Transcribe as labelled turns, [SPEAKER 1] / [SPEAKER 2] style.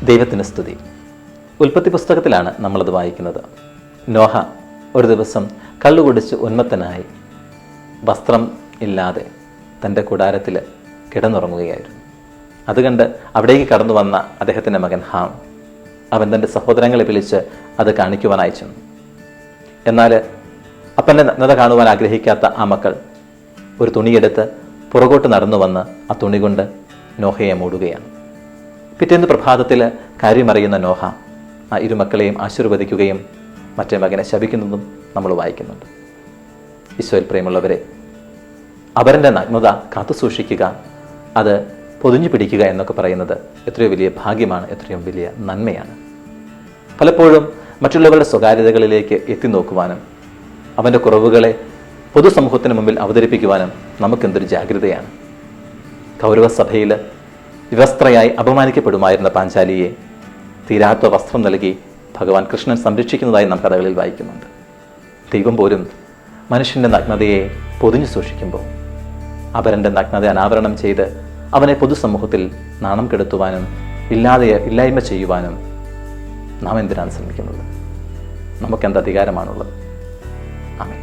[SPEAKER 1] ദൈവത്തിന് സ്തുതി. ഉൽപ്പത്തി പുസ്തകത്തിലാണ് നമ്മളത് വായിക്കുന്നത്. നോഹ ഒരു ദിവസം കള്ളുകുടിച്ച് ഉന്മത്തനായി വസ്ത്രം ഇല്ലാതെ തൻ്റെ കൂടാരത്തിൽ കിടന്നുറങ്ങുകയായിരുന്നു. അതുകണ്ട് അവിടേക്ക് കടന്നു വന്ന അദ്ദേഹത്തിൻ്റെ മകൻ ഹാം അവൻ തൻ്റെ സഹോദരങ്ങളെ വിളിച്ച് അത് കാണിക്കുവാനായി ചെന്നു. എന്നാൽ അപ്പൻ്റെ നഗ്നത കാണുവാൻ ആഗ്രഹിക്കാത്ത ആ മക്കൾ ഒരു തുണിയെടുത്ത് പുറകോട്ട് നടന്നു വന്ന് ആ തുണി കൊണ്ട് നോഹയെ മൂടുകയാണ്. പിറ്റേന്ന് പ്രഭാതത്തിൽ കാര്യമറിയുന്ന നോഹ ആ ഇരുമക്കളെയും ആശീർവദിക്കുകയും മറ്റേ മകനെ ശപിക്കുന്നതും നമ്മൾ വായിക്കുന്നുണ്ട്. ഈശോയിൽ പ്രിയമുള്ളവരെ, അവരുടെ നഗ്നത കാത്തു സൂക്ഷിക്കുക, അത് പൊതിഞ്ഞു പിടിക്കുക എന്നൊക്കെ പറയുന്നത് എത്രയോ വലിയ ഭാഗ്യമാണ്, എത്രയും വലിയ നന്മയാണ്. പലപ്പോഴും മറ്റുള്ളവരുടെ സ്വകാര്യതകളിലേക്ക് എത്തി നോക്കുവാനും അവൻ്റെ കുറവുകളെ പൊതുസമൂഹത്തിന് മുമ്പിൽ അവതരിപ്പിക്കുവാനും നമുക്കെന്തൊരു ജാഗ്രതയാണ്. കൗരവസഭയിൽ വിവസ്ത്രയായി അപമാനിക്കപ്പെടുമായിരുന്ന പാഞ്ചാലിയെ തീരാത്ത വസ്ത്രം നൽകി ഭഗവാൻ കൃഷ്ണൻ സംരക്ഷിക്കുന്നതായി നാം കഥകളിൽ വായിക്കുന്നുണ്ട്. ദൈവം പോലും മനുഷ്യൻ്റെ നഗ്നതയെ പൊതിഞ്ഞു സൂക്ഷിക്കുമ്പോൾ അവരൻ്റെ നഗ്നത അനാവരണം ചെയ്ത് അവനെ പൊതുസമൂഹത്തിൽ നാണം കെടുത്തുവാനും ഇല്ലായ്മ ചെയ്യുവാനും നാം എന്തിനാണ് ശ്രമിക്കുന്നത്? നമുക്കെന്ത് അധികാരമാണുള്ളത്? ആമേൻ.